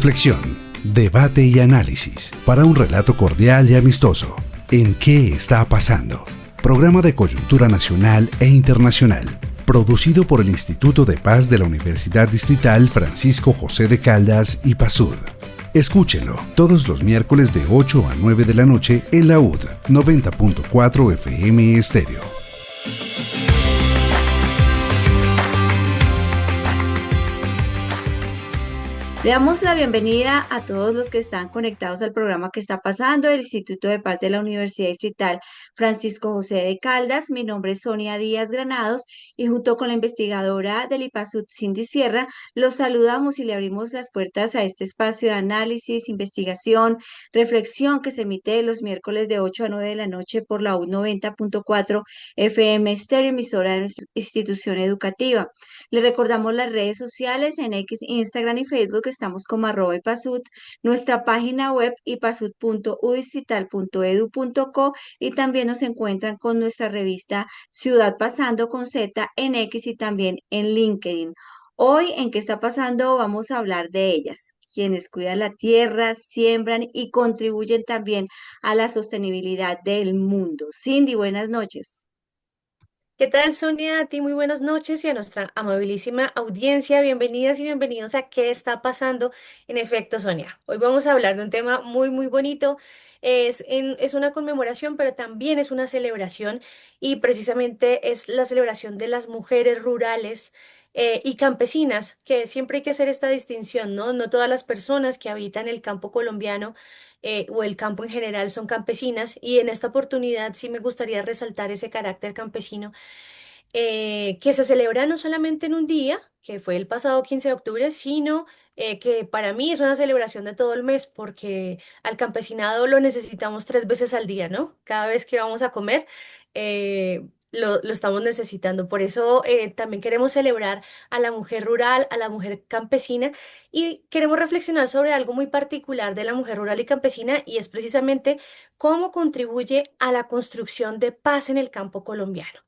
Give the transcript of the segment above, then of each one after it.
Reflexión, debate y análisis para un relato cordial y amistoso. ¿En qué está pasando? Programa de coyuntura nacional e internacional, producido por el Instituto de Paz de la Universidad Distrital Francisco José de Caldas y PASUD. Escúchelo todos los miércoles de 8 a 9 de la noche en la UD 90.4 FM Estéreo. Le damos la bienvenida a todos los que están conectados al programa que está pasando del Instituto de Paz de la Universidad Distrital Francisco José de Caldas. Mi nombre es Sonia Díaz Granados y junto con la investigadora del IPASUD, Cindy Sierra, los saludamos y le abrimos las puertas a este espacio de análisis, investigación, reflexión que se emite los miércoles de 8 a 9 de la noche por la U 90.4 FM Estéreo, emisora de nuestra institución educativa. Le recordamos las redes sociales en X, Instagram y Facebook. Estamos como @ipasud, nuestra página web ipasud.udistrital.edu.co y también nos encuentran con nuestra revista Ciudad Pasando con Z en X y también en LinkedIn. Hoy en ¿Qué está pasando? Vamos a hablar de ellas, quienes cuidan la tierra, siembran y contribuyen también a la sostenibilidad del mundo. Cindy, buenas noches. ¿Qué tal, Sonia? A ti muy buenas noches y a nuestra amabilísima audiencia. Bienvenidas y bienvenidos a ¿Qué está pasando? En efecto, Sonia, hoy vamos a hablar de un tema muy bonito. Es una conmemoración, pero también es una celebración y precisamente es la celebración de las mujeres rurales y campesinas, que siempre hay que hacer esta distinción, ¿no? No todas las personas que habitan el campo colombiano o el campo en general son campesinas y en esta oportunidad sí me gustaría resaltar ese carácter campesino que se celebra no solamente en un día, que fue el pasado 15 de octubre, sino que para mí es una celebración de todo el mes, porque al campesinado lo necesitamos 3 veces al día, ¿no? Cada vez que vamos a comer, lo estamos necesitando. Por eso también queremos celebrar a la mujer rural, a la mujer campesina, y queremos reflexionar sobre algo muy particular de la mujer rural y campesina, y es precisamente cómo contribuye a la construcción de paz en el campo colombiano.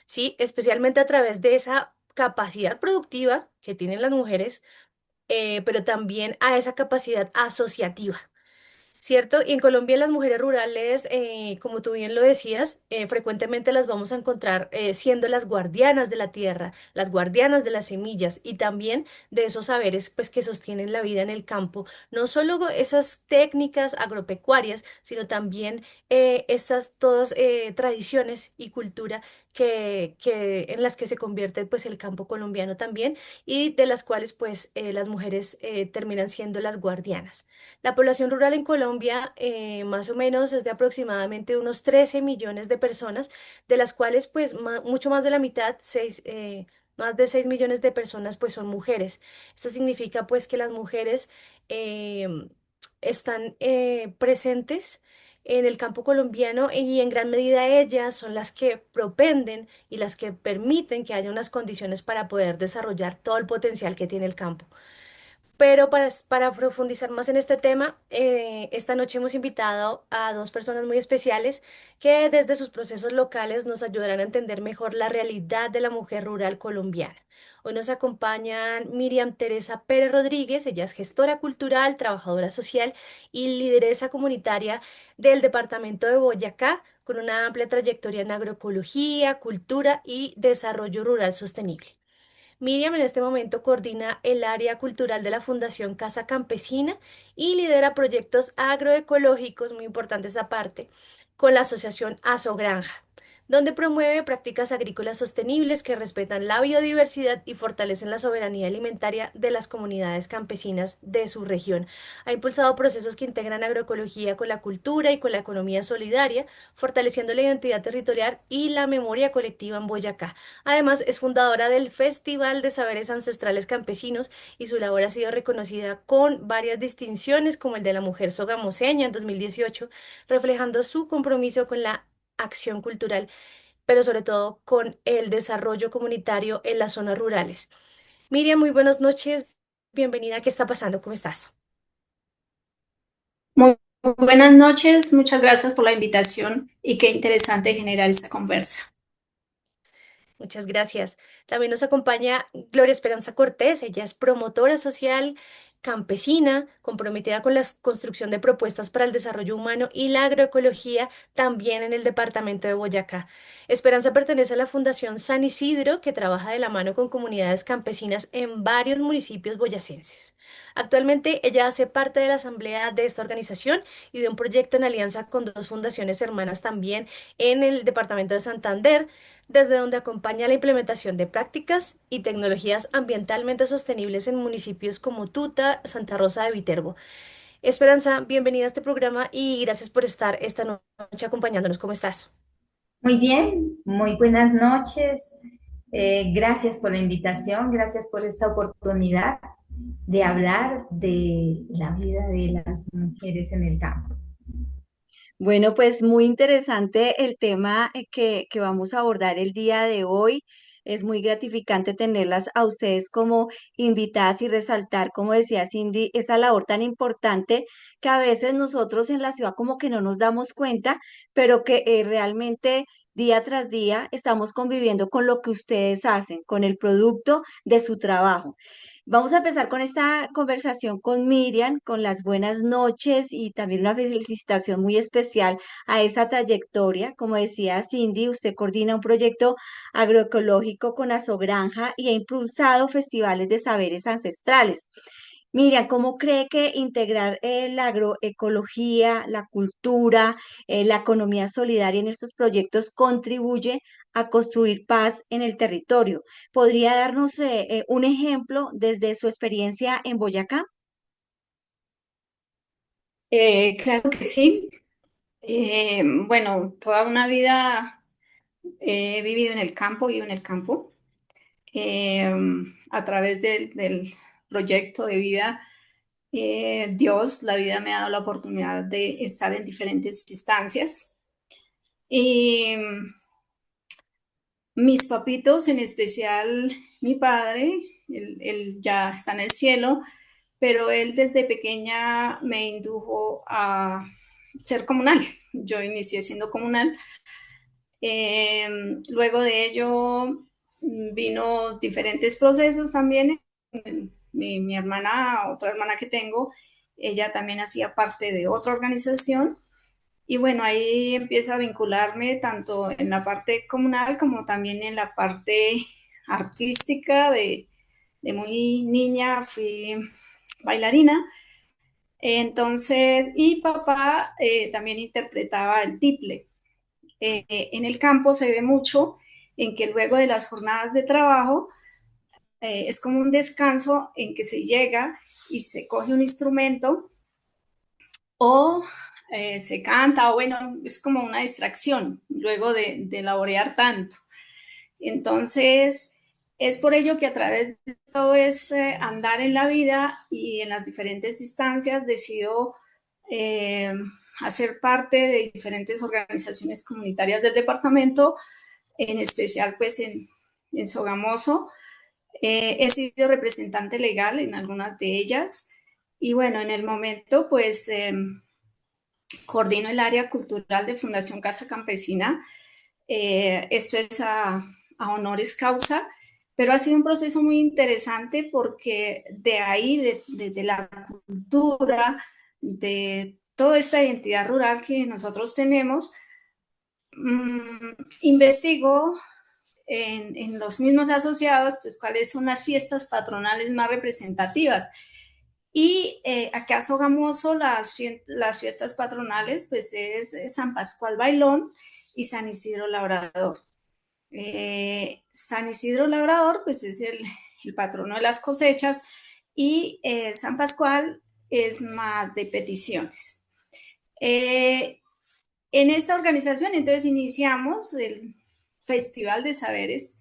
¿Sí? Especialmente a través de esa capacidad productiva que tienen las mujeres, pero también a esa capacidad asociativa. ¿Cierto? Y en Colombia las mujeres rurales, como tú bien lo decías, frecuentemente las vamos a encontrar siendo las guardianas de la tierra, las guardianas de las semillas y también de esos saberes pues, que sostienen la vida en el campo. No solo esas técnicas agropecuarias, sino también estas todas tradiciones y cultura en las que se convierte pues, el campo colombiano también y de las cuales pues, las mujeres terminan siendo las guardianas. La población rural en Colombia más o menos es de aproximadamente unos 13 millones de personas, de las cuales pues mucho más de la mitad, más de 6 millones de personas pues son mujeres. Esto significa pues que las mujeres em, están presentes en el campo colombiano y en gran medida ellas son las que propenden y las que permiten que haya unas condiciones para poder desarrollar todo el potencial que tiene el campo. Pero para profundizar más en este tema, esta noche hemos invitado a dos personas muy especiales que desde sus procesos locales nos ayudarán a entender mejor la realidad de la mujer rural colombiana. Hoy nos acompañan Miriam Teresa Pérez Rodríguez, ella es gestora cultural, trabajadora social y lideresa comunitaria del departamento de Boyacá, con una amplia trayectoria en agroecología, cultura y desarrollo rural sostenible. Miriam en este momento coordina el área cultural de la Fundación Casa Campesina y lidera proyectos agroecológicos, muy importantes aparte, con la asociación Asogranja, donde promueve prácticas agrícolas sostenibles que respetan la biodiversidad y fortalecen la soberanía alimentaria de las comunidades campesinas de su región. Ha impulsado procesos que integran agroecología con la cultura y con la economía solidaria, fortaleciendo la identidad territorial y la memoria colectiva en Boyacá. Además, es fundadora del Festival de Saberes Ancestrales Campesinos y su labor ha sido reconocida con varias distinciones, como el de la mujer sogamoseña en 2018, reflejando su compromiso con la acción cultural, pero sobre todo con el desarrollo comunitario en las zonas rurales. Miriam, muy buenas noches. Bienvenida. ¿Qué está pasando? ¿Cómo estás? Muy buenas noches, muchas gracias por la invitación y qué interesante generar esta conversa. Muchas gracias. También nos acompaña Gloria Esperanza Cortés. Ella es promotora social campesina, comprometida con la construcción de propuestas para el desarrollo humano y la agroecología, también en el departamento de Boyacá. Esperanza pertenece a la Fundación San Isidro, que trabaja de la mano con comunidades campesinas en varios municipios boyacenses. Actualmente ella hace parte de la asamblea de esta organización y de un proyecto en alianza con dos fundaciones hermanas también en el departamento de Santander, desde donde acompaña la implementación de prácticas y tecnologías ambientalmente sostenibles en municipios como Tuta, Santa Rosa de Viterbo. Esperanza, bienvenida a este programa y gracias por estar esta noche acompañándonos. ¿Cómo estás? Muy bien, muy buenas noches. Gracias por la invitación, gracias por esta oportunidad de hablar de la vida de las mujeres en el campo. Bueno, pues muy interesante el tema que vamos a abordar el día de hoy. Es muy gratificante tenerlas a ustedes como invitadas y resaltar, como decía Cindy, esa labor tan importante que a veces nosotros en la ciudad como que no nos damos cuenta, pero que realmente día tras día estamos conviviendo con lo que ustedes hacen, con el producto de su trabajo. Vamos a empezar con esta conversación con Miriam, con las buenas noches y también una felicitación muy especial a esa trayectoria. Como decía Cindy, usted coordina un proyecto agroecológico con Azogranja y ha impulsado festivales de saberes ancestrales. Miriam, ¿cómo cree que integrar la agroecología, la cultura, la economía solidaria en estos proyectos contribuye a construir paz en el territorio? ¿Podría darnos un ejemplo desde su experiencia en Boyacá? Claro que sí. Bueno, toda una vida he vivido en el campo, vivo en el campo. Eh, a través del proyecto de vida, Dios, la vida me ha dado la oportunidad de estar en diferentes instancias. Y mis papitos, en especial mi padre, él ya está en el cielo, pero él desde pequeña me indujo a ser comunal. Yo inicié siendo comunal. Eh, Luego de ello vino diferentes procesos también. Mi hermana, otra hermana que tengo, ella también hacía parte de otra organización. Y bueno, ahí empiezo a vincularme tanto en la parte comunal como también en la parte artística. De muy niña fui bailarina. Entonces, y papá también interpretaba el tiple. En el campo se ve mucho en que luego de las jornadas de trabajo es como un descanso en que se llega y se coge un instrumento o se canta, o bueno, es como una distracción luego de laborear tanto. Entonces, es por ello que a través de todo ese andar en la vida y en las diferentes instancias decido eh, hacer parte de diferentes organizaciones comunitarias del departamento, en especial pues en Sogamoso. He sido representante legal en algunas de ellas y bueno, en el momento pues coordino el área cultural de Fundación Casa Campesina. Esto es a honoris causa, pero ha sido un proceso muy interesante porque de ahí, de la cultura, de toda esta identidad rural que nosotros tenemos, investigo en los mismos asociados, pues cuáles son las fiestas patronales más representativas. Y acá Sogamoso, las fiestas patronales, pues es San Pascual Bailón y San Isidro Labrador. San Isidro Labrador, pues es el patrono de las cosechas y San Pascual es más de peticiones. En esta organización, entonces, iniciamos el Festival de Saberes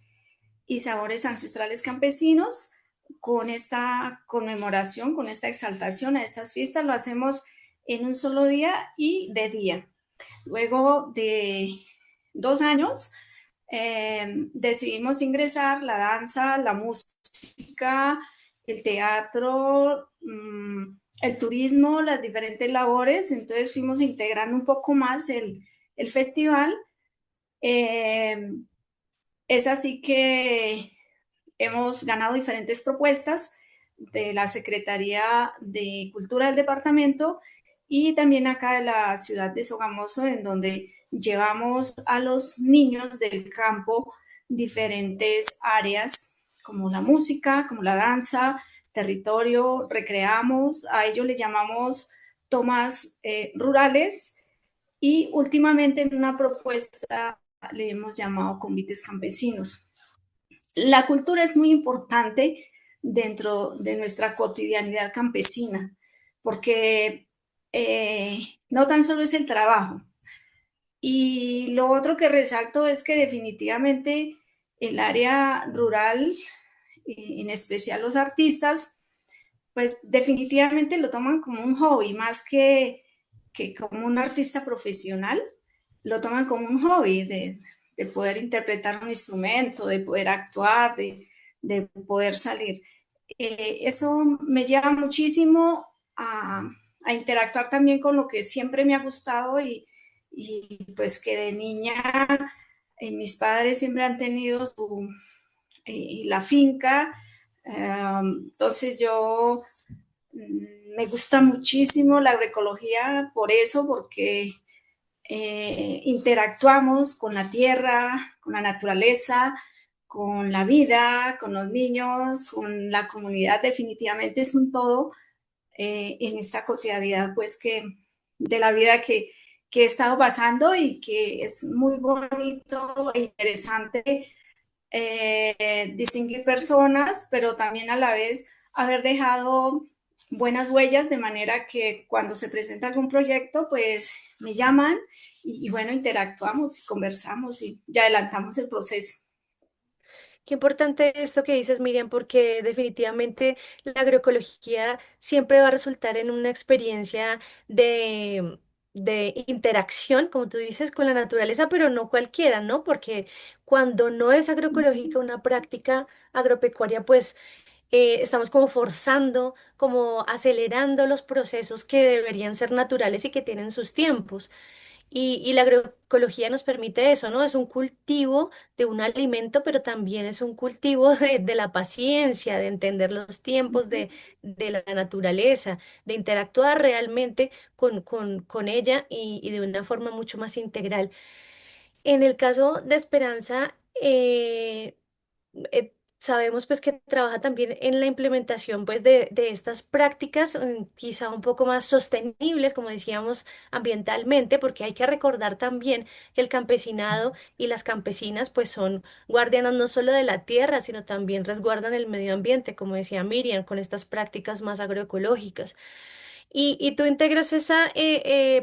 y Sabores Ancestrales Campesinos con esta conmemoración, con esta exaltación a estas fiestas. Lo hacemos en un solo día y de día. Luego de 2 años, decidimos ingresar la danza, la música, el teatro, el turismo, las diferentes labores. Entonces fuimos integrando un poco más el festival. Es así que hemos ganado diferentes propuestas de la Secretaría de Cultura del departamento y también acá de la ciudad de Sogamoso, en donde llevamos a los niños del campo diferentes áreas como la música, como la danza, territorio, recreamos, a ellos le llamamos tomas rurales y últimamente en una propuesta le hemos llamado convites campesinos. La cultura es muy importante dentro de nuestra cotidianidad campesina, porque no tan solo es el trabajo. Y lo otro que resalto es que definitivamente el área rural, y en especial los artistas, pues definitivamente lo toman como un hobby, más que como un artista profesional, lo toman como un hobby de poder interpretar un instrumento, de poder actuar, de poder salir. Eso me lleva muchísimo a interactuar también con lo que siempre me ha gustado y pues que de niña mis padres siempre han tenido la finca. Entonces yo me gusta muchísimo la agroecología por eso, porque interactuamos con la tierra, con la naturaleza, con la vida, con los niños, con la comunidad. Definitivamente es un todo en esta cotidianidad, pues que de la vida que he estado pasando y que es muy bonito e interesante distinguir personas, pero también a la vez haber dejado buenas huellas, de manera que cuando se presenta algún proyecto, pues me llaman y bueno, interactuamos y conversamos y ya adelantamos el proceso. Qué importante esto que dices, Miriam, porque definitivamente la agroecología siempre va a resultar en una experiencia de, de interacción, como tú dices, con la naturaleza, pero no cualquiera, ¿no? Porque cuando no es agroecológica una práctica agropecuaria, pues estamos como forzando, como acelerando los procesos que deberían ser naturales y que tienen sus tiempos. Y la agroecología nos permite eso, ¿no? Es un cultivo de un alimento, pero también es un cultivo de la paciencia, de entender los tiempos de la naturaleza, de interactuar realmente con ella y de una forma mucho más integral. En el caso de Esperanza, sabemos pues que trabaja también en la implementación pues de estas prácticas quizá un poco más sostenibles, como decíamos, ambientalmente, porque hay que recordar también que el campesinado y las campesinas pues son guardianas no solo de la tierra, sino también resguardan el medio ambiente, como decía Miriam, con estas prácticas más agroecológicas. Y tú integras esas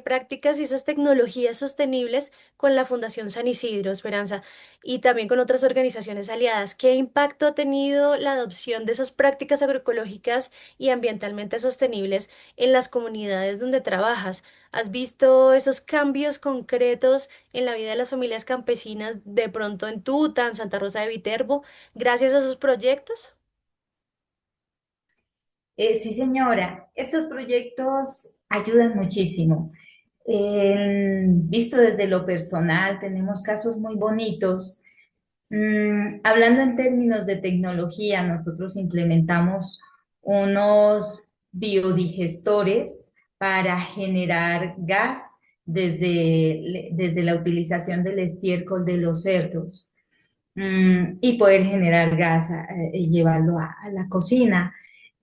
prácticas y esas tecnologías sostenibles con la Fundación San Isidro, Esperanza, y también con otras organizaciones aliadas. ¿Qué impacto ha tenido la adopción de esas prácticas agroecológicas y ambientalmente sostenibles en las comunidades donde trabajas? ¿Has visto esos cambios concretos en la vida de las familias campesinas de pronto en Tuta, en Santa Rosa de Viterbo, gracias a esos proyectos? Sí, señora, estos proyectos ayudan muchísimo. Visto desde lo personal, tenemos casos muy bonitos. Hablando en términos de tecnología, nosotros implementamos unos biodigestores para generar gas desde la utilización del estiércol de los cerdos, y poder generar gas y llevarlo a la cocina.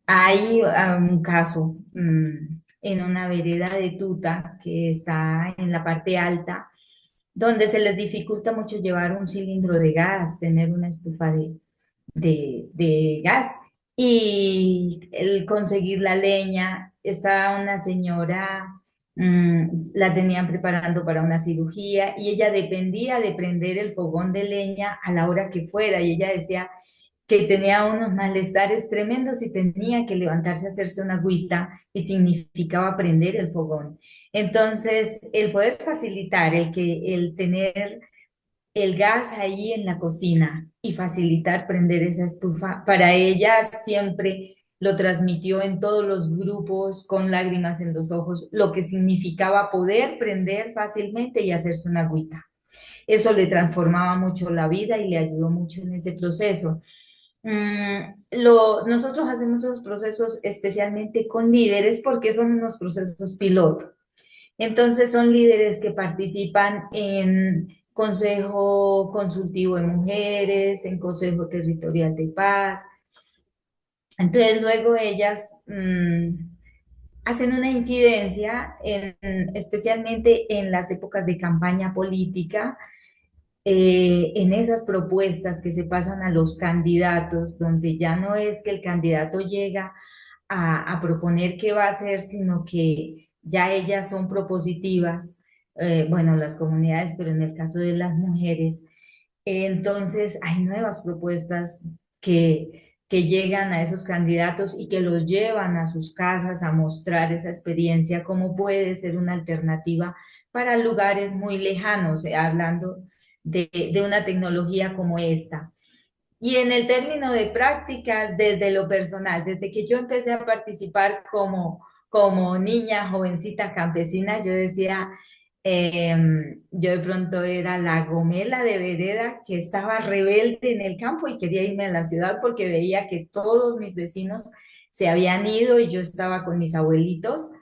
Hay un caso en una vereda de Tuta que está en la parte alta, donde se les dificulta mucho llevar un cilindro de gas, tener una estufa de gas y el conseguir la leña. Está una señora, la tenían preparando para una cirugía y ella dependía de prender el fogón de leña a la hora que fuera y ella decía que tenía unos malestares tremendos y tenía que levantarse a hacerse una agüita y significaba prender el fogón. Entonces, el poder facilitar, el tener el gas ahí en la cocina y facilitar prender esa estufa, para ella siempre lo transmitió en todos los grupos con lágrimas en los ojos, lo que significaba poder prender fácilmente y hacerse una agüita. Eso le transformaba mucho la vida y le ayudó mucho en ese proceso. Nosotros hacemos esos procesos especialmente con líderes porque son unos procesos piloto. Entonces son líderes que participan en Consejo Consultivo de Mujeres, en Consejo Territorial de Paz. Entonces luego ellas hacen una incidencia especialmente en las épocas de campaña política, en esas propuestas que se pasan a los candidatos, donde ya no es que el candidato llega a proponer qué va a hacer, sino que ya ellas son propositivas, bueno, las comunidades, pero en el caso de las mujeres, entonces hay nuevas propuestas que llegan a esos candidatos y que los llevan a sus casas a mostrar esa experiencia, cómo puede ser una alternativa para lugares muy lejanos, hablando de una tecnología como esta. Y en el término de prácticas, desde lo personal, desde que yo empecé a participar como niña, jovencita campesina, yo decía, yo de pronto era la gomela de vereda que estaba rebelde en el campo y quería irme a la ciudad porque veía que todos mis vecinos se habían ido y yo estaba con mis abuelitos,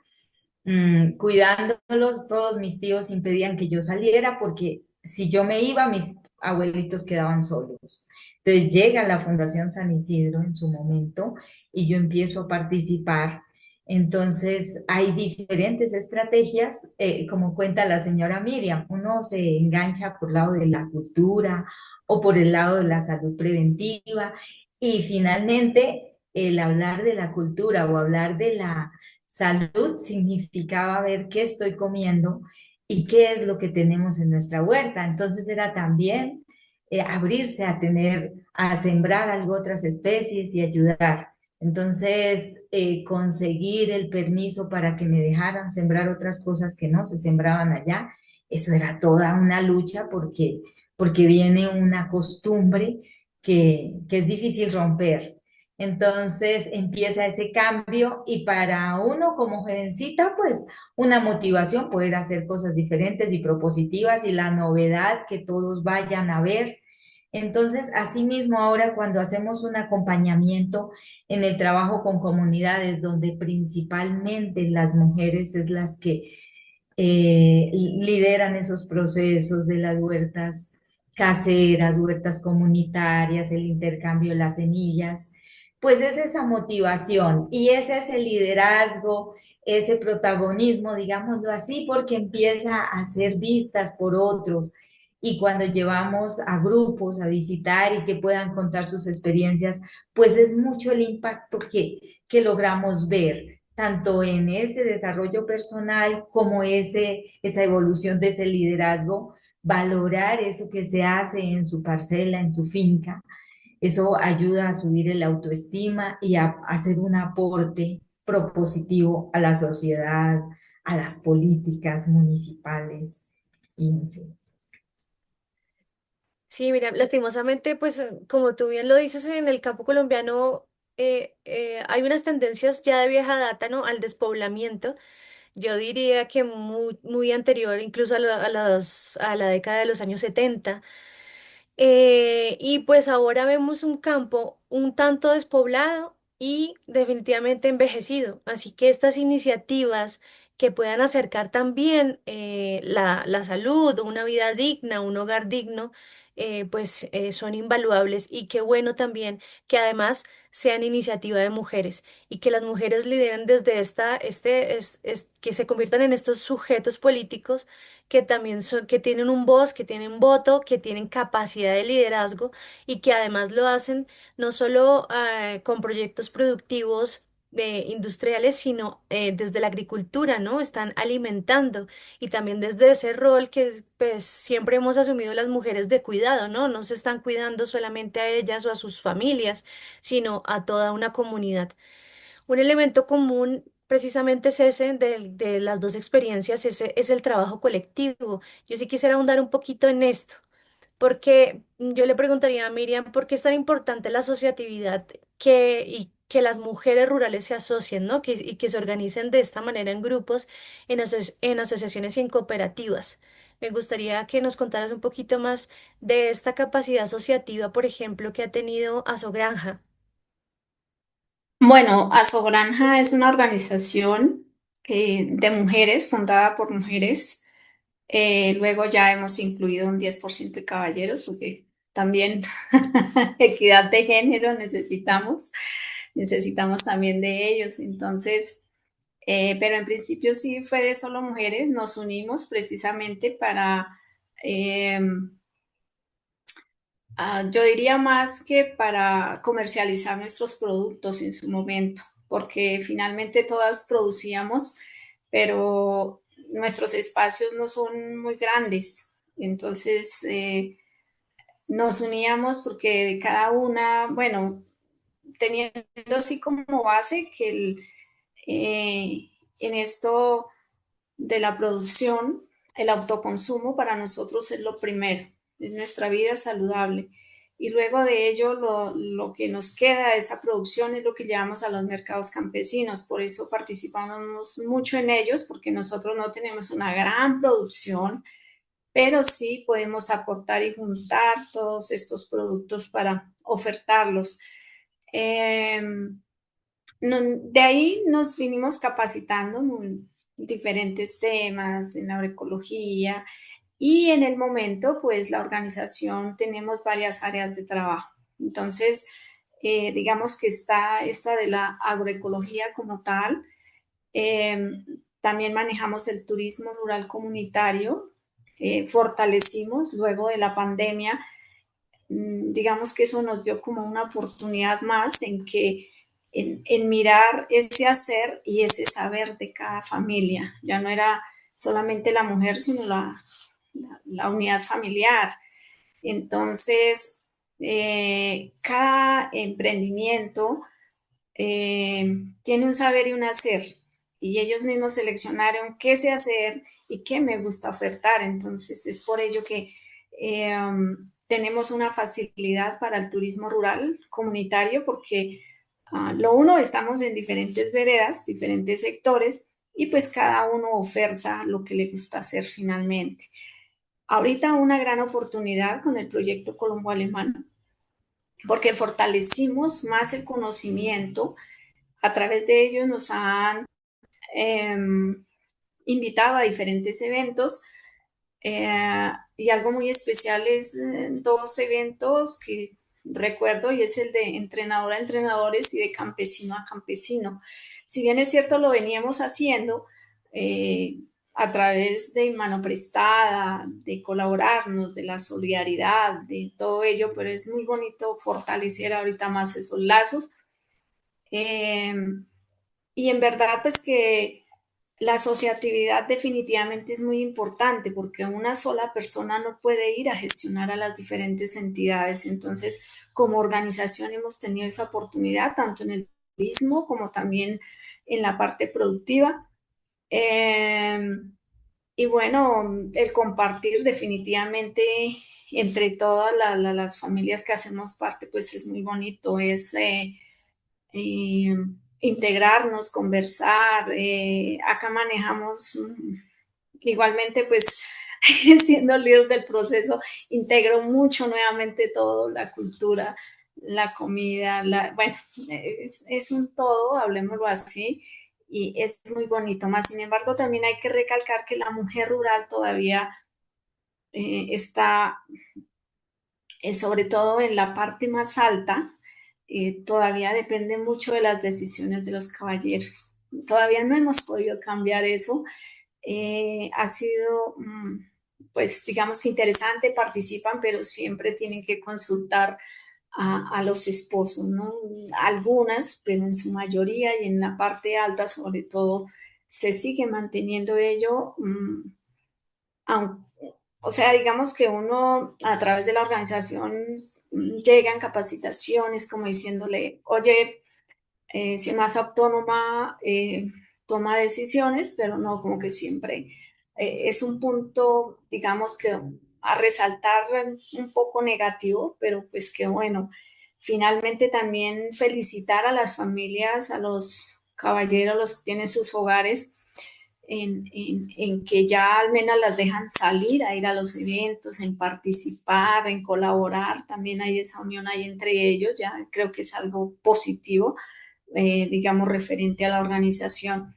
cuidándolos. Todos mis tíos impedían que yo saliera porque si yo me iba, mis abuelitos quedaban solos. Entonces llega la Fundación San Isidro en su momento y yo empiezo a participar. Entonces hay diferentes estrategias, como cuenta la señora Miriam. Uno se engancha por el lado de la cultura o por el lado de la salud preventiva y finalmente el hablar de la cultura o hablar de la salud significaba ver qué estoy comiendo y qué es lo que tenemos en nuestra huerta. Entonces era también abrirse a tener, a sembrar algo, otras especies y ayudar. Entonces, conseguir el permiso para que me dejaran sembrar otras cosas que no se sembraban allá, eso era toda una lucha porque viene una costumbre que es difícil romper. Entonces empieza ese cambio y para uno como jovencita, pues una motivación poder hacer cosas diferentes y propositivas y la novedad que todos vayan a ver. Entonces, asimismo, ahora cuando hacemos un acompañamiento en el trabajo con comunidades donde principalmente las mujeres es las que lideran esos procesos de las huertas caseras, huertas comunitarias, el intercambio de las semillas, pues es esa motivación y ese es el liderazgo, ese protagonismo, digámoslo así, porque empieza a ser vistas por otros. Y cuando llevamos a grupos a visitar y que puedan contar sus experiencias, pues es mucho el impacto que logramos ver, tanto en ese desarrollo personal como esa evolución de ese liderazgo, valorar eso que se hace en su parcela, en su finca. Eso ayuda a subir el autoestima y a hacer un aporte propositivo a la sociedad, a las políticas municipales, y en fin. Sí, mira, lastimosamente, pues como tú bien lo dices, en el campo colombiano hay unas tendencias ya de vieja data, ¿no? Al despoblamiento. Yo diría que muy anterior, incluso a la década de los años 70. Y pues ahora vemos un campo un tanto despoblado y definitivamente envejecido. Así que estas iniciativas que puedan acercar también la salud, una vida digna, un hogar digno, pues son invaluables. Y qué bueno también que además sean iniciativa de mujeres y que las mujeres lideren desde que se conviertan en estos sujetos políticos que también son, que tienen un voz, que tienen voto, que tienen capacidad de liderazgo y que además lo hacen no solo con proyectos productivos industriales, sino desde la agricultura, ¿no? Están alimentando y también desde ese rol que pues, siempre hemos asumido las mujeres de cuidado, ¿no? No se están cuidando solamente a ellas o a sus familias, sino a toda una comunidad. Un elemento común precisamente es ese de las dos experiencias, ese es el trabajo colectivo. Yo sí quisiera ahondar un poquito en esto, porque yo le preguntaría a Miriam, ¿por qué es tan importante la asociatividad que las mujeres rurales se asocien, ¿no? Y que se organicen de esta manera en grupos, en asociaciones y en cooperativas. Me gustaría que nos contaras un poquito más de esta capacidad asociativa, por ejemplo, que ha tenido Asogranja. Bueno, Asogranja es una organización de mujeres, fundada por mujeres. Luego ya hemos incluido un 10% de caballeros, porque también equidad de género necesitamos también de ellos. Entonces, pero en principio sí fue de solo mujeres. Nos unimos precisamente para, eh, yo diría más que para comercializar nuestros productos en su momento, porque finalmente todas producíamos, pero nuestros espacios no son muy grandes. Entonces, nos uníamos porque cada una, bueno, teniendo así como base que en esto de la producción, el autoconsumo para nosotros es lo primero, es nuestra vida saludable. Y luego de ello, lo que nos queda de esa producción es lo que llevamos a los mercados campesinos. Por eso participamos mucho en ellos, porque nosotros no tenemos una gran producción, pero sí podemos aportar y juntar todos estos productos para ofertarlos. Eh, de ahí nos vinimos capacitando en diferentes temas, en la agroecología, y en el momento, pues la organización tenemos varias áreas de trabajo. Entonces, digamos que está esta de la agroecología como tal. Eh, También manejamos el turismo rural comunitario. Fortalecimos luego de la pandemia. Digamos que eso nos dio como una oportunidad más en que en mirar ese hacer y ese saber de cada familia. Ya no era solamente la mujer, sino la unidad familiar. Entonces, cada emprendimiento tiene un saber y un hacer, y ellos mismos seleccionaron qué sé hacer y qué me gusta ofertar. Entonces, es por ello que tenemos una facilidad para el turismo rural comunitario, porque lo uno, estamos en diferentes veredas, diferentes sectores, y pues cada uno oferta lo que le gusta hacer finalmente. Ahorita una gran oportunidad con el proyecto Colombo Alemán, porque fortalecimos más el conocimiento. A través de ellos nos han eh, invitado a diferentes eventos, y algo muy especial es dos eventos que recuerdo, y es el de entrenador a entrenadores y de campesino a campesino. Si bien es cierto, lo veníamos haciendo eh, a través de mano prestada, de colaborarnos, de la solidaridad, de todo ello, pero es muy bonito fortalecer ahorita más esos lazos. Eh, y en verdad, pues que la asociatividad definitivamente es muy importante, porque una sola persona no puede ir a gestionar a las diferentes entidades. Entonces, como organización hemos tenido esa oportunidad, tanto en el turismo como también en la parte productiva. Eh, y bueno, el compartir definitivamente entre todas las familias que hacemos parte, pues es muy bonito. Es eh, integrarnos, conversar. Acá manejamos igualmente, pues siendo líder del proceso, integro mucho nuevamente todo, la cultura, la comida, bueno, es un todo, hablemoslo así, y es muy bonito. Más sin embargo, también hay que recalcar que la mujer rural todavía está, sobre todo en la parte más alta, todavía depende mucho de las decisiones de los caballeros. Todavía no hemos podido cambiar eso. Ha sido, pues, digamos que interesante, participan, pero siempre tienen que consultar a los esposos, ¿no? Algunas, pero en su mayoría y en la parte alta, sobre todo, se sigue manteniendo ello. Aun- o sea, digamos que uno a través de la organización llegan capacitaciones como diciéndole, oye, si más autónoma, toma decisiones, pero no como que siempre es un punto, digamos que a resaltar un poco negativo, pero pues que bueno, Finalmente también felicitar a las familias, a los caballeros, los que tienen sus hogares, en que ya al menos las dejan salir a ir a los eventos, en participar, en colaborar. También hay esa unión ahí entre ellos, ya creo que es algo positivo, digamos, referente a la organización.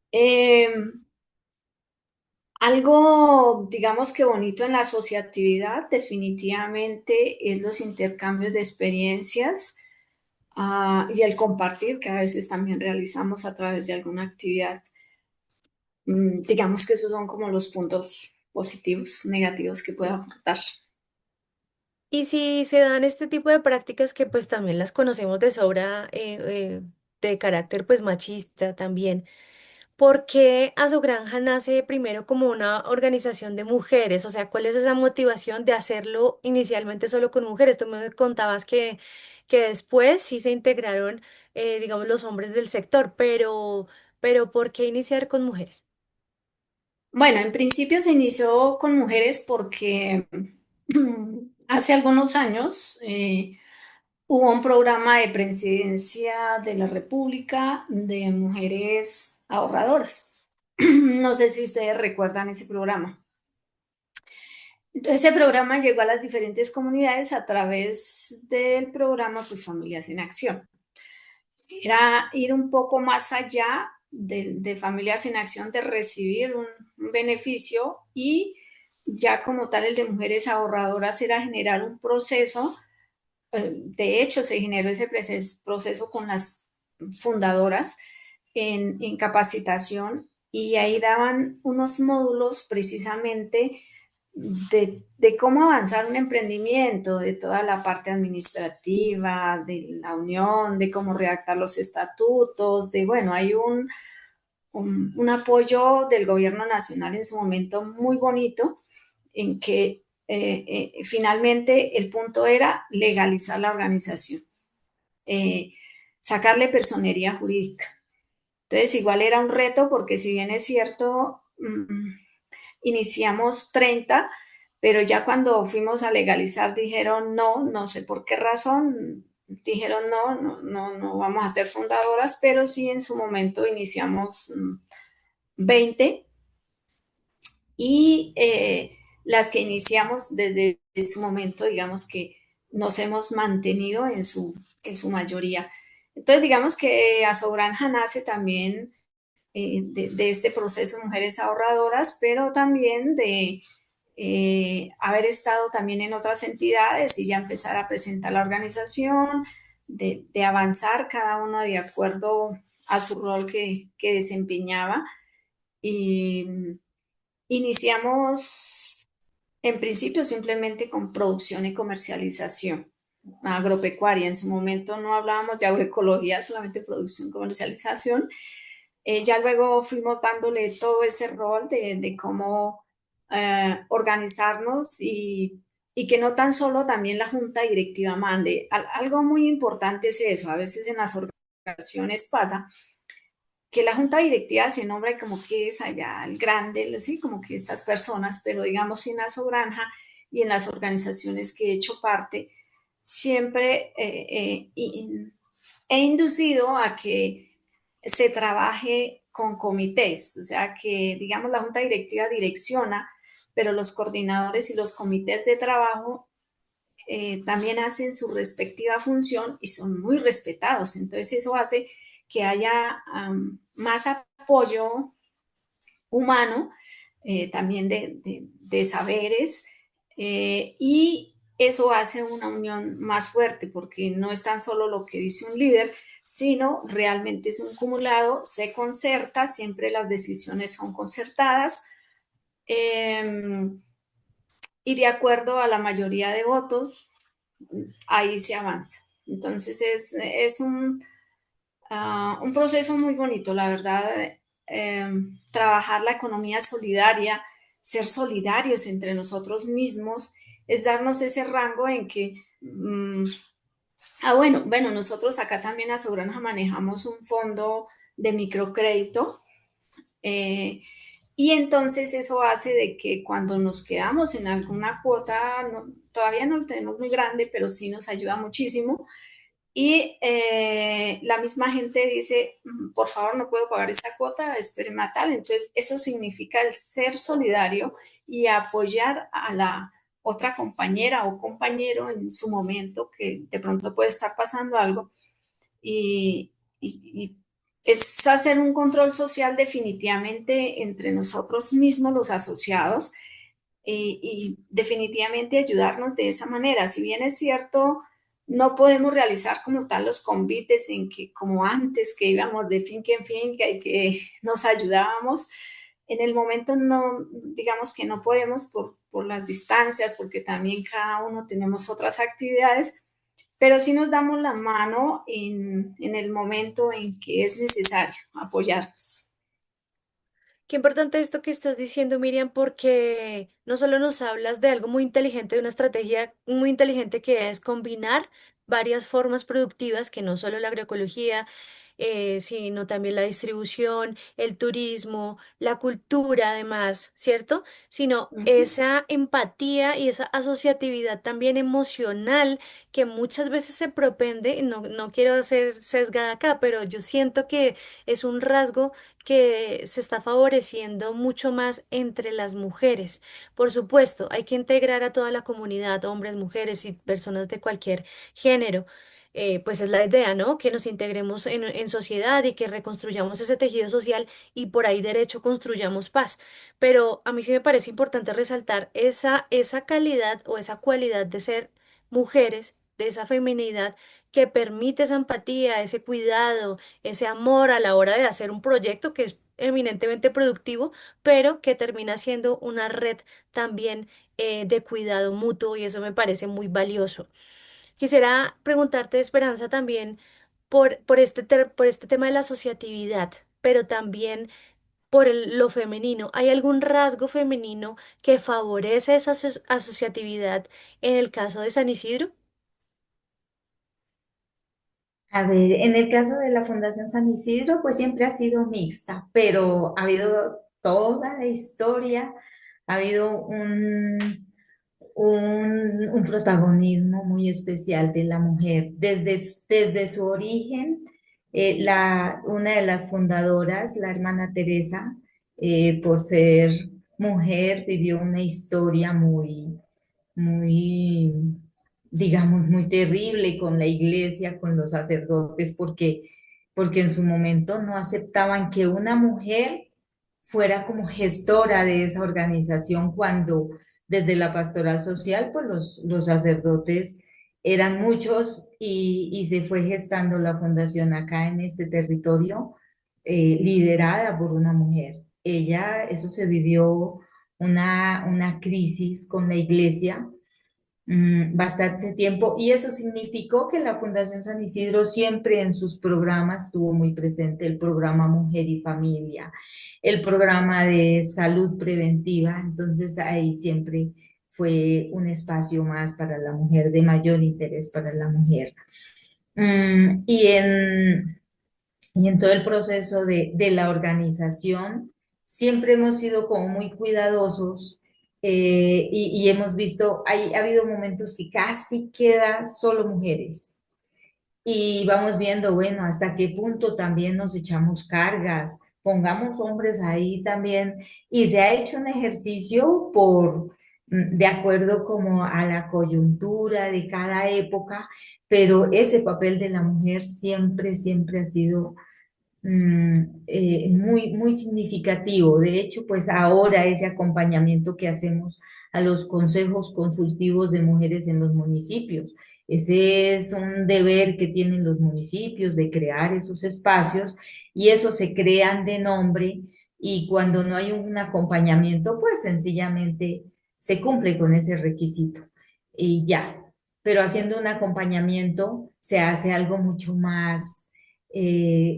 Eh, Algo, digamos que bonito en la asociatividad definitivamente es los intercambios de experiencias, y el compartir que a veces también realizamos a través de alguna actividad. Digamos que esos son como los puntos positivos, negativos que puedo aportar. Y si se dan este tipo de prácticas que pues también las conocemos de sobra, de carácter pues machista también, ¿por qué Azogranja nace primero como una organización de mujeres? O sea, ¿cuál es esa motivación de hacerlo inicialmente solo con mujeres? Tú me contabas que después sí se integraron, digamos, los hombres del sector, pero ¿por qué iniciar con mujeres? Bueno, en principio se inició con mujeres porque hace algunos años hubo un programa de presidencia de la República de mujeres ahorradoras. No sé si ustedes recuerdan ese programa. Entonces, ese programa llegó a las diferentes comunidades a través del programa, pues, Familias en Acción. Era ir un poco más allá de Familias en Acción, de recibir un beneficio, y ya como tal el de mujeres ahorradoras era generar un proceso. De hecho, se generó ese proceso con las fundadoras en capacitación, y ahí daban unos módulos precisamente de cómo avanzar un emprendimiento, de toda la parte administrativa, de la unión, de cómo redactar los estatutos, bueno, hay un apoyo del gobierno nacional en su momento muy bonito, en que finalmente el punto era legalizar la organización, eh, sacarle personería jurídica. Entonces, igual era un reto porque, si bien es cierto, iniciamos 30, pero ya cuando fuimos a legalizar dijeron no, no sé por qué razón, dijeron no, no, no, no vamos a ser fundadoras, pero sí en su momento iniciamos 20, y las que iniciamos desde ese momento, digamos que nos hemos mantenido en su mayoría. Entonces, digamos que Azogranja nace también de este proceso de mujeres ahorradoras, pero también de haber estado también en otras entidades y ya empezar a presentar la organización, de avanzar cada uno de acuerdo a su rol que desempeñaba. Y iniciamos en principio simplemente con producción y comercialización agropecuaria. En su momento no hablábamos de agroecología, solamente producción y comercialización. Ya luego fuimos dándole todo ese rol de cómo organizarnos, y que no tan solo también la junta directiva mande. Algo muy importante es eso. A veces en las organizaciones pasa que la junta directiva se nombra y como que es allá el grande, ¿sí? Como que estas personas, pero digamos en Azogranja y en las organizaciones que he hecho parte, siempre he inducido a que se trabaje con comités, o sea que, digamos, la junta directiva direcciona, pero los coordinadores y los comités de trabajo también hacen su respectiva función y son muy respetados. Entonces eso hace que haya más apoyo humano, también de saberes, y eso hace una unión más fuerte, porque no es tan solo lo que dice un líder, sino realmente es un cumulado, se concerta, siempre las decisiones son concertadas, eh, y de acuerdo a la mayoría de votos, ahí se avanza. Entonces es un proceso muy bonito, la verdad. Trabajar la economía solidaria, ser solidarios entre nosotros mismos, es darnos ese rango en que, bueno, nosotros acá también a Sobranja manejamos un fondo de microcrédito, eh, Y entonces eso hace de que cuando nos quedamos en alguna cuota, todavía no lo tenemos muy grande, pero sí nos ayuda muchísimo. Y la misma gente dice, por favor, no puedo pagar esta cuota, espéreme a tal. Entonces, eso significa el ser solidario y apoyar a la otra compañera o compañero en su momento que de pronto puede estar pasando algo. Y es hacer un control social definitivamente entre nosotros mismos, los asociados, y definitivamente ayudarnos de esa manera. Si bien es cierto, no podemos realizar como tal los convites en que, como antes, que íbamos de finca en finca y que nos ayudábamos, en el momento no, digamos que no podemos por las distancias, porque también cada uno tenemos otras actividades, pero sí nos damos la mano en el momento en que es necesario apoyarnos. Qué importante esto que estás diciendo, Miriam, porque no solo nos hablas de algo muy inteligente, de una estrategia muy inteligente que es combinar varias formas productivas, que no solo la agroecología, sino también la distribución, el turismo, la cultura, además, ¿cierto? Sino Ujú. esa empatía y esa asociatividad también emocional que muchas veces se propende, no quiero ser sesgada acá, pero yo siento que es un rasgo que se está favoreciendo mucho más entre las mujeres. Por supuesto, hay que integrar a toda la comunidad, hombres, mujeres y personas de cualquier género. Pues es la idea, ¿no? Que nos integremos en sociedad y que reconstruyamos ese tejido social y por ahí derecho construyamos paz. Pero a mí sí me parece importante resaltar esa calidad o esa cualidad de ser mujeres, de esa feminidad que permite esa empatía, ese cuidado, ese amor a la hora de hacer un proyecto que es eminentemente productivo, pero que termina siendo una red también de cuidado mutuo y eso me parece muy valioso. Quisiera preguntarte, Esperanza, también por este tema de la asociatividad, pero también por lo femenino. ¿Hay algún rasgo femenino que favorece esa asociatividad en el caso de San Isidro? A ver, en el caso de la Fundación San Isidro, pues siempre ha sido mixta, pero ha habido toda la historia, ha habido un protagonismo muy especial de la mujer. Desde su origen, una de las fundadoras, la hermana Teresa, por ser mujer, vivió una historia muy, digamos, muy terrible con la iglesia, con los sacerdotes, porque en su momento no aceptaban que una mujer fuera como gestora de esa organización cuando desde la pastoral social, pues los sacerdotes eran muchos y se fue gestando la fundación acá en este territorio, liderada por una mujer. Eso se vivió una crisis con la iglesia bastante tiempo y eso significó que la Fundación San Isidro siempre en sus programas tuvo muy presente el programa Mujer y Familia, el programa de salud preventiva, entonces ahí siempre fue un espacio más para la mujer, de mayor interés para la mujer. Mm, y en, y en todo el proceso de la organización, siempre hemos sido como muy cuidadosos y hemos visto, ha habido momentos que casi queda solo mujeres. Y vamos viendo, bueno, hasta qué punto también nos echamos cargas, pongamos hombres ahí también. Y se ha hecho un ejercicio de acuerdo como a la coyuntura de cada época, pero ese papel de la mujer siempre, siempre ha sido mm, muy significativo. De hecho, pues ahora ese acompañamiento que hacemos a los consejos consultivos de mujeres en los municipios, ese es un deber que tienen los municipios de crear esos espacios y esos se crean de nombre y cuando no hay un acompañamiento, pues sencillamente se cumple con ese requisito y ya. Pero haciendo un acompañamiento se hace algo mucho más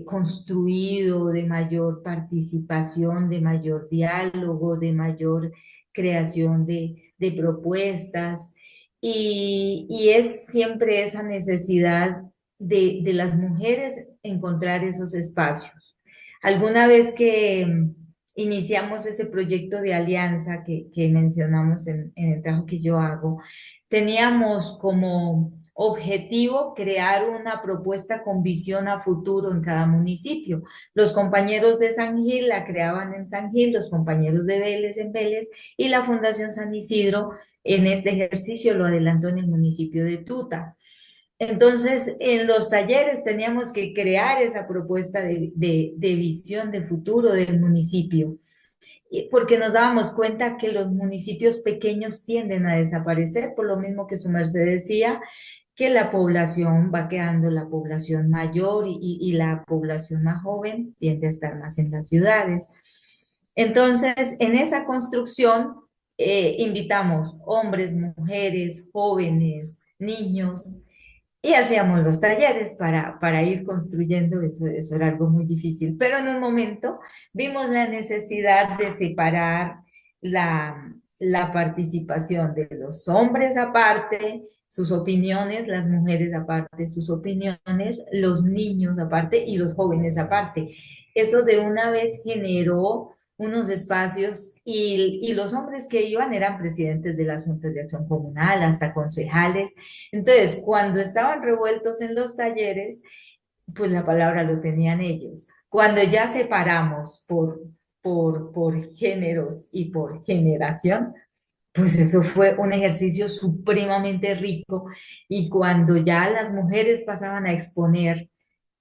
construido, de mayor participación, de mayor diálogo, de mayor creación de propuestas. Y es siempre esa necesidad de las mujeres encontrar esos espacios. Alguna vez que iniciamos ese proyecto de alianza que mencionamos en el trabajo que yo hago, teníamos como objetivo crear una propuesta con visión a futuro en cada municipio. Los compañeros de San Gil la creaban en San Gil, los compañeros de Vélez en Vélez y la Fundación San Isidro en este ejercicio lo adelantó en el municipio de Tuta. Entonces, en los talleres teníamos que crear esa propuesta de visión de futuro del municipio, porque nos dábamos cuenta que los municipios pequeños tienden a desaparecer, por lo mismo que su merced decía, que la población va quedando la población mayor y la población más joven tiende a estar más en las ciudades. Entonces, en esa construcción, invitamos hombres, mujeres, jóvenes, niños, y hacíamos los talleres para ir construyendo, eso era algo muy difícil, pero en un momento vimos la necesidad de separar la participación de los hombres aparte, sus opiniones, las mujeres aparte, sus opiniones, los niños aparte y los jóvenes aparte. Eso de una vez generó unos espacios y los hombres que iban eran presidentes de las juntas de acción comunal, hasta concejales. Entonces, cuando estaban revueltos en los talleres, pues la palabra lo tenían ellos. Cuando ya separamos por géneros y por generación, pues eso fue un ejercicio supremamente rico. Y cuando ya las mujeres pasaban a exponer,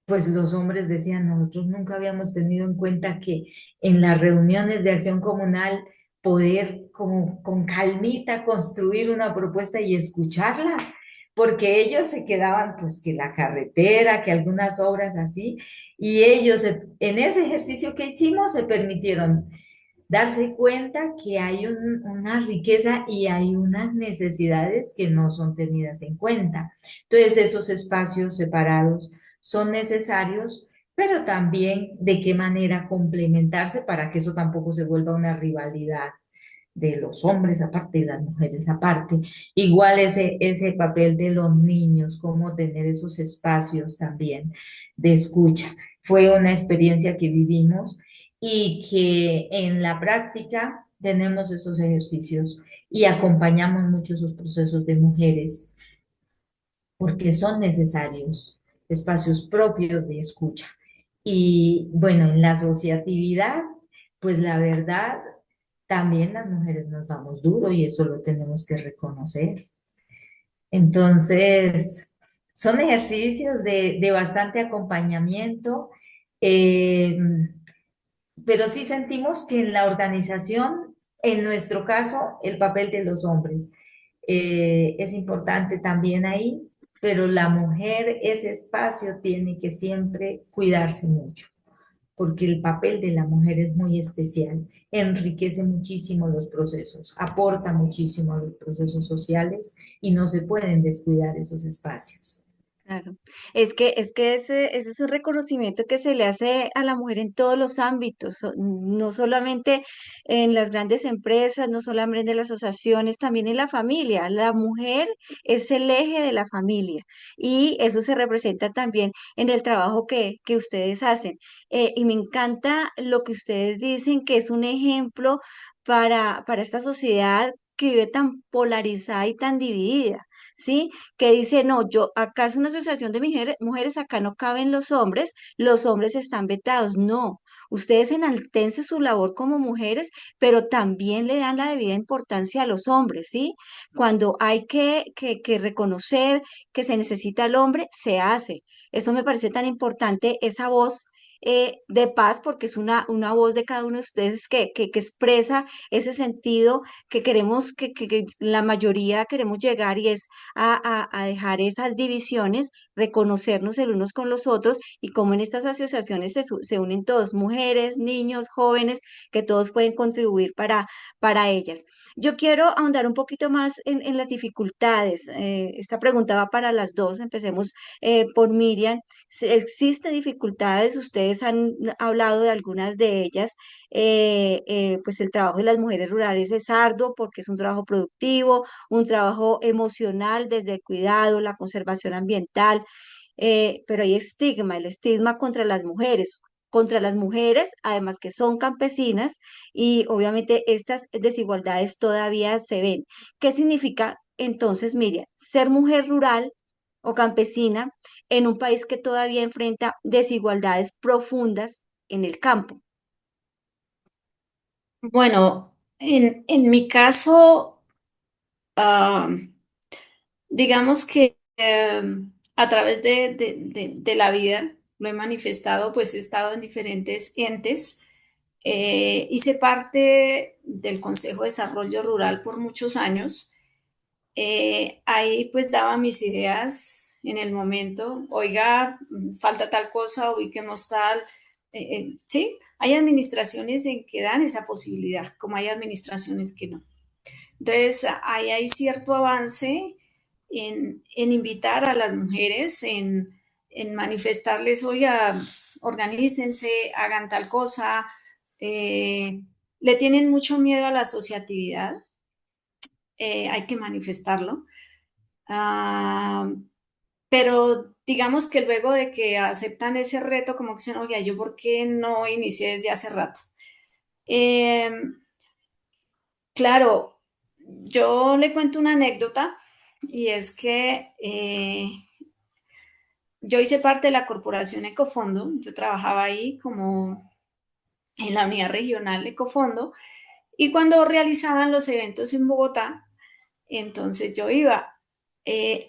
pues los hombres decían, nosotros nunca habíamos tenido en cuenta que en las reuniones de acción comunal poder como con calmita construir una propuesta y escucharlas, porque ellos se quedaban pues que la carretera, que algunas obras así, y ellos en ese ejercicio que hicimos se permitieron darse cuenta que hay una riqueza y hay unas necesidades que no son tenidas en cuenta. Entonces, esos espacios separados son necesarios, pero también de qué manera complementarse para que eso tampoco se vuelva una rivalidad de los hombres aparte y las mujeres aparte. Igual ese papel de los niños, cómo tener esos espacios también de escucha. Fue una experiencia que vivimos y que en la práctica tenemos esos ejercicios y acompañamos mucho esos procesos de mujeres porque son necesarios espacios propios de escucha. Y bueno, en la asociatividad, pues la verdad, también las mujeres nos damos duro y eso lo tenemos que reconocer. Entonces, son ejercicios de bastante acompañamiento, eh, pero sí sentimos que en la organización, en nuestro caso, el papel de los hombres es importante también ahí, pero la mujer, ese espacio tiene que siempre cuidarse mucho, porque el papel de la mujer es muy especial, enriquece muchísimo los procesos, aporta muchísimo a los procesos sociales y no se pueden descuidar esos espacios. Claro, es que ese es un reconocimiento que se le hace a la mujer en todos los ámbitos, no solamente en las grandes empresas, no solamente en las asociaciones, también en la familia. La mujer es el eje de la familia y eso se representa también en el trabajo que ustedes hacen. Y me encanta lo que ustedes dicen, que es un ejemplo para esta sociedad que vive tan polarizada y tan dividida. ¿Sí? Que dice, no, yo, acá es una asociación de mujeres, acá no caben los hombres están vetados. No, ustedes enaltecen su labor como mujeres, pero también le dan la debida importancia a los hombres, ¿sí? Cuando hay que reconocer que se necesita al hombre, se hace. Eso me parece tan importante, esa voz. De paz, porque es una voz de cada uno de ustedes que expresa ese sentido que queremos, que la mayoría queremos llegar y es a dejar esas divisiones, reconocernos el unos con los otros y como en estas asociaciones se unen todos, mujeres, niños, jóvenes, que todos pueden contribuir para ellas. Yo quiero ahondar un poquito más en las dificultades. Esta pregunta va para las dos. Empecemos por Miriam. ¿Existen dificultades? Ustedes han hablado de algunas de ellas. Pues el trabajo de las mujeres rurales es arduo porque es un trabajo productivo, un trabajo emocional desde el cuidado, la conservación ambiental, pero hay estigma, el estigma contra las mujeres. contra las mujeres, además que son campesinas, y obviamente estas desigualdades todavía se ven. ¿Qué significa entonces, Miriam, ser mujer rural o campesina en un país que todavía enfrenta desigualdades profundas en el campo? Bueno, en mi caso, ah, digamos que a través de la vida lo he manifestado, pues he estado en diferentes entes. Hice parte del Consejo de Desarrollo Rural por muchos años. Ahí pues daba mis ideas en el momento. Oiga, falta tal cosa, ubiquemos tal. Sí, hay administraciones en que dan esa posibilidad, como hay administraciones que no. Entonces, ahí hay cierto avance en invitar a las mujeres, en manifestarles, oiga, organícense, hagan tal cosa. Eh, Le tienen mucho miedo a la asociatividad, hay que manifestarlo. Ah, pero digamos que luego de que aceptan ese reto, como que dicen, oye, ¿yo por qué no inicié desde hace rato? Eh, claro, yo le cuento una anécdota y es que yo hice parte de la corporación Ecofondo, yo trabajaba ahí como en la unidad regional Ecofondo y cuando realizaban los eventos en Bogotá, entonces yo iba.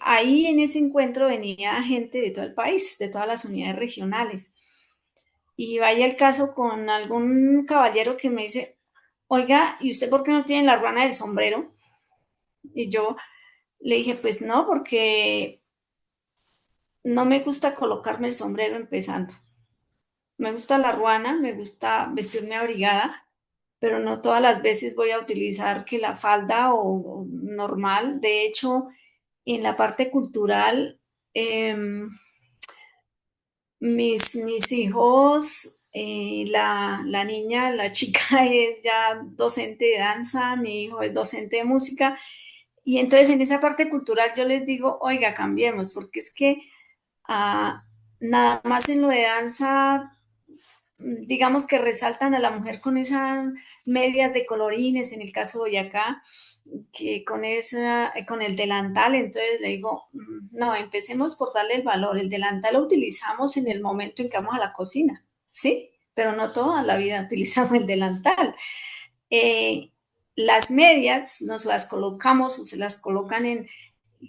Ahí en ese encuentro venía gente de todo el país, de todas las unidades regionales. Y vaya el caso con algún caballero que me dice, oiga, ¿y usted por qué no tiene la ruana del sombrero? Y yo le dije, pues no, porque no me gusta colocarme el sombrero empezando. Me gusta la ruana, me gusta vestirme abrigada, pero no todas las veces voy a utilizar que la falda o normal. De hecho, en la parte cultural, mis hijos, la niña, la chica es ya docente de danza, mi hijo es docente de música, y entonces en esa parte cultural yo les digo, oiga, cambiemos, porque es que ah, nada más en lo de danza digamos que resaltan a la mujer con esas medias de colorines, en el caso de Boyacá, que con el delantal, entonces le digo, no, empecemos por darle el valor. El delantal lo utilizamos en el momento en que vamos a la cocina, ¿sí? Pero no toda la vida utilizamos el delantal. Eh, las medias nos las colocamos o se las colocan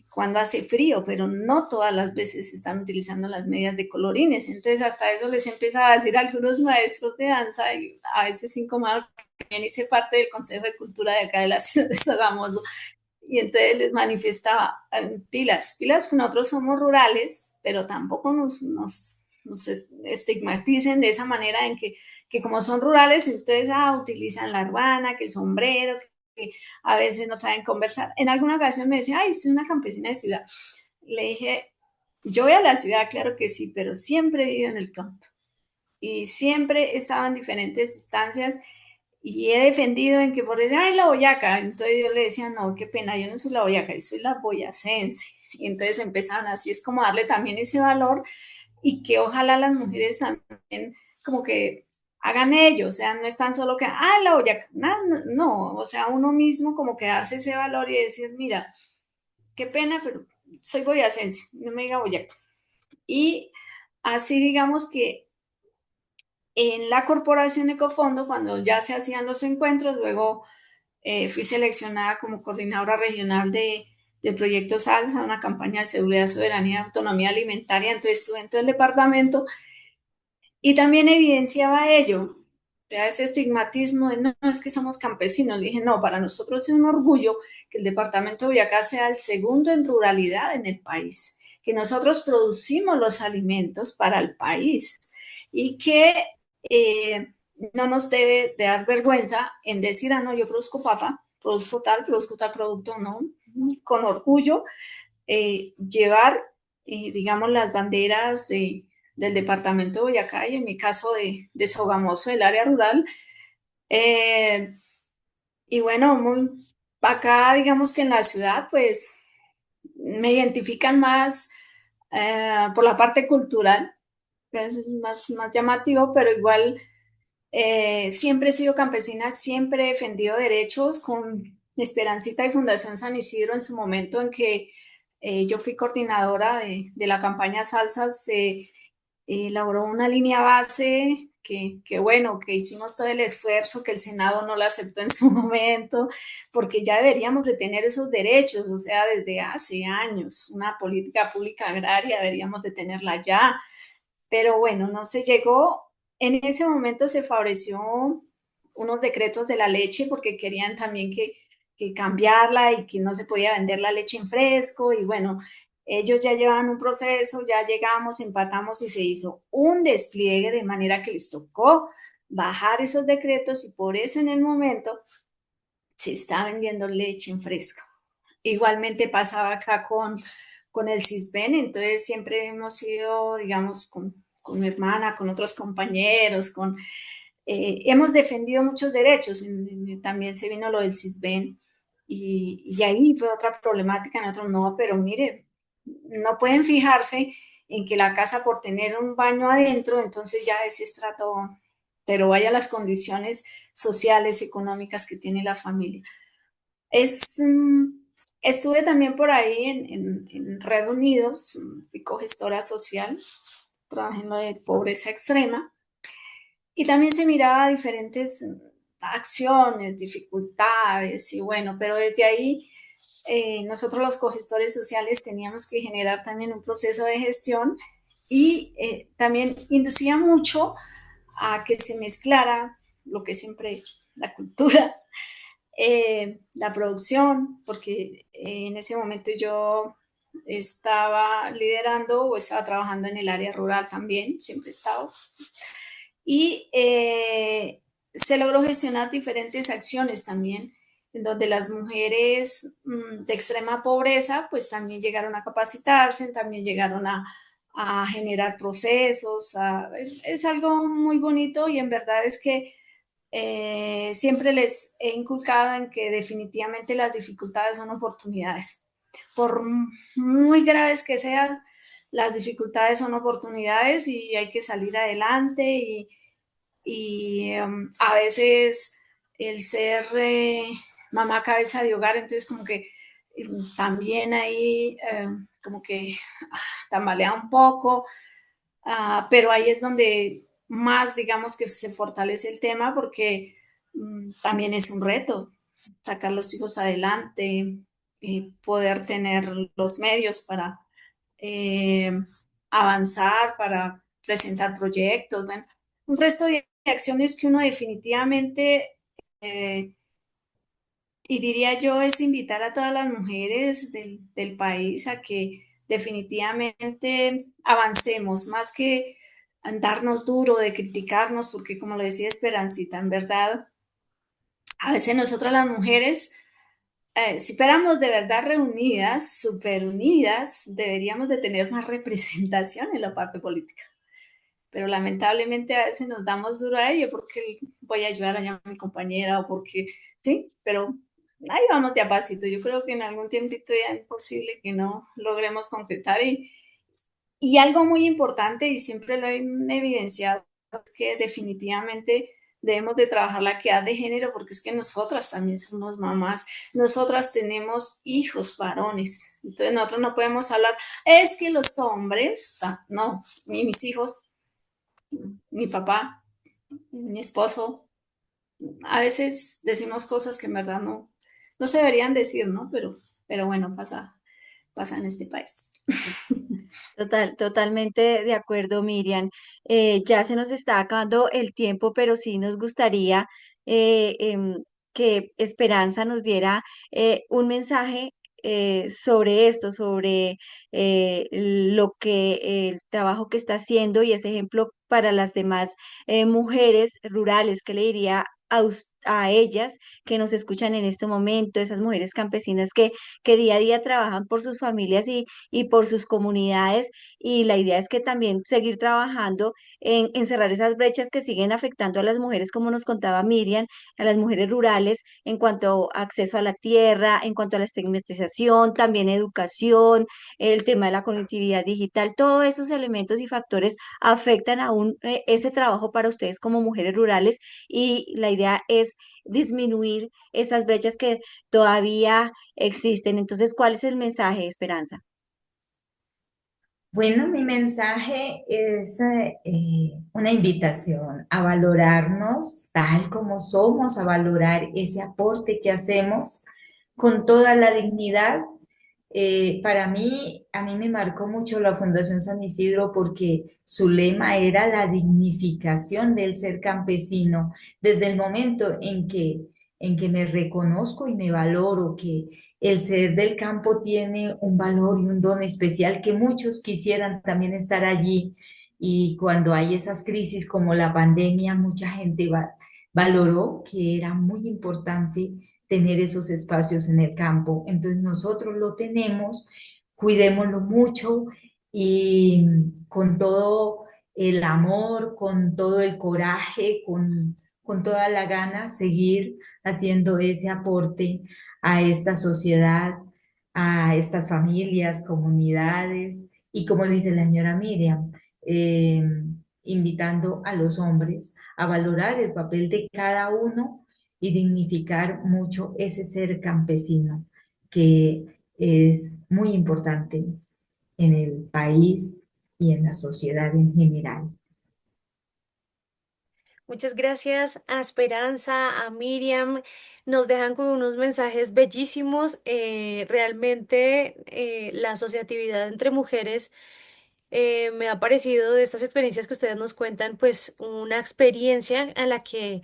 cuando hace frío, pero no todas las veces están utilizando las medias de colorines. Entonces, hasta eso les empieza a decir a algunos maestros de danza, y a veces incomodados, también hice parte del Consejo de Cultura de acá de la ciudad de Sogamoso, y entonces les manifestaba pilas, pilas, que nosotros somos rurales, pero tampoco nos estigmaticen de esa manera en que como son rurales, entonces utilizan la ruana, que el sombrero, que a veces no saben conversar. En alguna ocasión me decía, ay, soy una campesina de ciudad. Le dije, yo voy a la ciudad, claro que sí, pero siempre he vivido en el campo y siempre he estado en diferentes instancias y he defendido en que por decir, ay, la boyaca. Entonces yo le decía, no, qué pena, yo no soy la boyaca, yo soy la boyacense. Y entonces empezaron así, es como darle también ese valor y que ojalá las mujeres también como que hagan ello, o sea, no es tan solo que, la boyaca, no, no, no, o sea, uno mismo como que darse ese valor y decir, mira, qué pena, pero soy boyacense, no me diga boyaca. Y así digamos que en la corporación Ecofondo, cuando ya se hacían los encuentros, luego fui seleccionada como coordinadora regional de Proyecto Salsa, una campaña de seguridad, soberanía y autonomía alimentaria, entonces estuve en todo el departamento y también evidenciaba ello, ya ese estigmatismo de no, es que somos campesinos. Le dije, no, para nosotros es un orgullo que el departamento de Boyacá sea el segundo en ruralidad en el país, que nosotros producimos los alimentos para el país y que no nos debe de dar vergüenza en decir, no, yo produzco papa, produzco tal producto, no, con orgullo llevar, digamos, las banderas del departamento de Boyacá y en mi caso de Sogamoso, del área rural. Eh, y bueno, acá digamos que en la ciudad pues me identifican más por la parte cultural, es más llamativo, pero igual siempre he sido campesina, siempre he defendido derechos con Esperancita y Fundación San Isidro en su momento en que yo fui coordinadora de la campaña Salsa, se elaboró una línea base bueno, que hicimos todo el esfuerzo, que el Senado no la aceptó en su momento, porque ya deberíamos de tener esos derechos, o sea, desde hace años, una política pública agraria deberíamos de tenerla ya, pero bueno, no se llegó. En ese momento se favoreció unos decretos de la leche porque querían también que cambiarla y que no se podía vender la leche en fresco y bueno, ellos ya llevaban un proceso, ya llegamos, empatamos y se hizo un despliegue de manera que les tocó bajar esos decretos y por eso en el momento se está vendiendo leche en fresco. Igualmente pasaba acá con el CISBEN, entonces siempre hemos sido, digamos, con mi hermana, con otros compañeros, hemos defendido muchos derechos, también se vino lo del CISBEN y ahí fue otra problemática, en otros no, pero mire, no pueden fijarse en que la casa por tener un baño adentro, entonces ya es estrato, pero vaya a las condiciones sociales, económicas que tiene la familia. Es, estuve también por ahí en Red Unidos, fui cogestora social, trabajé en lo de pobreza extrema y también se miraba diferentes acciones, dificultades y bueno, pero desde ahí nosotros los cogestores sociales teníamos que generar también un proceso de gestión y también inducía mucho a que se mezclara lo que siempre he hecho, la cultura, la producción, porque en ese momento yo estaba liderando o estaba trabajando en el área rural también, siempre he estado, y se logró gestionar diferentes acciones también, en donde las mujeres de extrema pobreza pues también llegaron a capacitarse, también llegaron a generar procesos, es algo muy bonito y en verdad es que siempre les he inculcado en que definitivamente las dificultades son oportunidades. Por muy graves que sean, las dificultades son oportunidades y hay que salir adelante y a veces el ser mamá cabeza de hogar, entonces como que también ahí como que tambalea un poco, pero ahí es donde más digamos que se fortalece el tema porque también es un reto sacar los hijos adelante y poder tener los medios para eh, avanzar, para presentar proyectos, bueno, un resto de acciones que uno definitivamente, eh, y diría yo, es invitar a todas las mujeres del país a que definitivamente avancemos, más que andarnos duro de criticarnos, porque como lo decía Esperancita, en verdad, a veces nosotras las mujeres, si fuéramos de verdad reunidas, súper unidas, deberíamos de tener más representación en la parte política. Pero lamentablemente a veces nos damos duro a ello porque voy a ayudar allá a mi compañera o porque, sí, pero ahí vamos de a pasito. Yo creo que en algún tiempito ya es posible que no logremos concretar y algo muy importante y siempre lo he evidenciado es que definitivamente debemos de trabajar la equidad de género porque es que nosotras también somos mamás, nosotras tenemos hijos varones, entonces nosotros no podemos hablar, es que los hombres, no, ni mis hijos, mi papá, mi esposo, a veces decimos cosas que en verdad no se deberían decir, ¿no? Pero bueno, pasa en este país. Totalmente de acuerdo, Miriam. Ya se nos está acabando el tiempo, pero sí nos gustaría eh, em, que Esperanza nos diera un mensaje sobre esto, sobre lo que el trabajo que está haciendo y ese ejemplo para las demás mujeres rurales. ¿Qué le diría a ellas que nos escuchan en este momento, esas mujeres campesinas que día a día trabajan por sus familias y por sus comunidades. Y la idea es que también seguir trabajando en cerrar esas brechas que siguen afectando a las mujeres, como nos contaba Miriam, a las mujeres rurales en cuanto a acceso a la tierra, en cuanto a la estigmatización, también educación, el tema de la conectividad digital, todos esos elementos y factores afectan aún ese trabajo para ustedes como mujeres rurales, y la idea es disminuir esas brechas que todavía existen. Entonces, ¿cuál es el mensaje, Esperanza? Bueno, mi mensaje es una invitación a valorarnos tal como somos, a valorar ese aporte que hacemos con toda la dignidad. Para mí, a mí me marcó mucho la Fundación San Isidro porque su lema era la dignificación del ser campesino. Desde el momento en que me reconozco y me valoro que el ser del campo tiene un valor y un don especial que muchos quisieran también estar allí. Y cuando hay esas crisis como la pandemia, mucha gente valoró que era muy importante tener esos espacios en el campo. Entonces nosotros lo tenemos, cuidémoslo mucho y con todo el amor, con todo el coraje, con toda la gana, seguir haciendo ese aporte a esta sociedad, a estas familias, comunidades y como dice la señora Miriam, eh, invitando a los hombres a valorar el papel de cada uno y dignificar mucho ese ser campesino que es muy importante en el país y en la sociedad en general. Muchas gracias a Esperanza, a Miriam. Nos dejan con unos mensajes bellísimos. Realmente la asociatividad entre mujeres me ha parecido de estas experiencias que ustedes nos cuentan, pues una experiencia a la que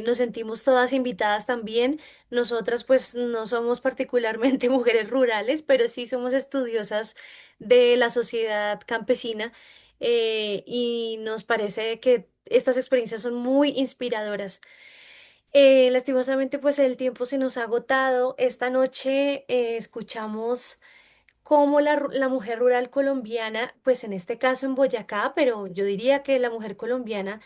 nos sentimos todas invitadas también. Nosotras pues no somos particularmente mujeres rurales, pero sí somos estudiosas de la sociedad campesina, y nos parece que estas experiencias son muy inspiradoras. Lastimosamente pues el tiempo se nos ha agotado. Esta noche escuchamos cómo la mujer rural colombiana, pues en este caso en Boyacá, pero yo diría que la mujer colombiana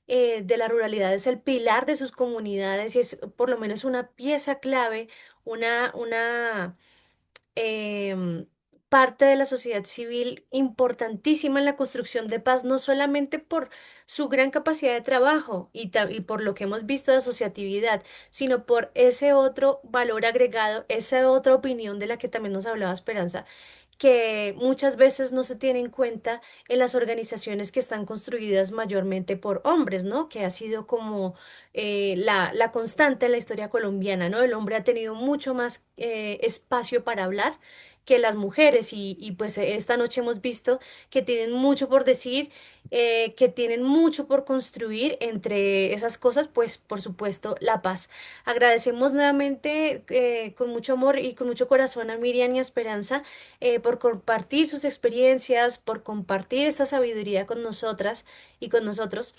de la ruralidad es el pilar de sus comunidades y es por lo menos una pieza clave, una em, parte de la sociedad civil importantísima en la construcción de paz, no solamente por su gran capacidad de trabajo y por lo que hemos visto de asociatividad, sino por ese otro valor agregado, esa otra opinión de la que también nos hablaba Esperanza, que muchas veces no se tiene en cuenta en las organizaciones que están construidas mayormente por hombres, ¿no? Que ha sido como la constante en la historia colombiana, ¿no? El hombre ha tenido mucho más espacio para hablar que las mujeres y pues esta noche hemos visto que tienen mucho por decir, que tienen mucho por construir. Entre esas cosas, pues por supuesto la paz. Agradecemos nuevamente con mucho amor y con mucho corazón a Miriam y a Esperanza por compartir sus experiencias, por compartir esta sabiduría con nosotras y con nosotros.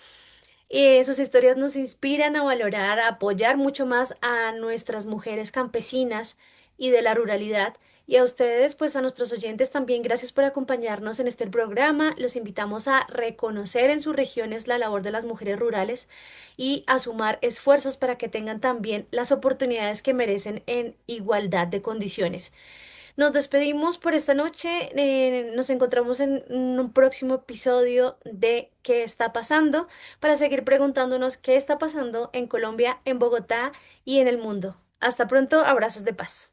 Sus historias nos inspiran a valorar, a apoyar mucho más a nuestras mujeres campesinas y de la ruralidad. Y a ustedes, pues a nuestros oyentes también, gracias por acompañarnos en este programa. Los invitamos a reconocer en sus regiones la labor de las mujeres rurales y a sumar esfuerzos para que tengan también las oportunidades que merecen en igualdad de condiciones. Nos despedimos por esta noche. Nos encontramos en un próximo episodio de ¿Qué está pasando? Para seguir preguntándonos qué está pasando en Colombia, en Bogotá y en el mundo. Hasta pronto, abrazos de paz.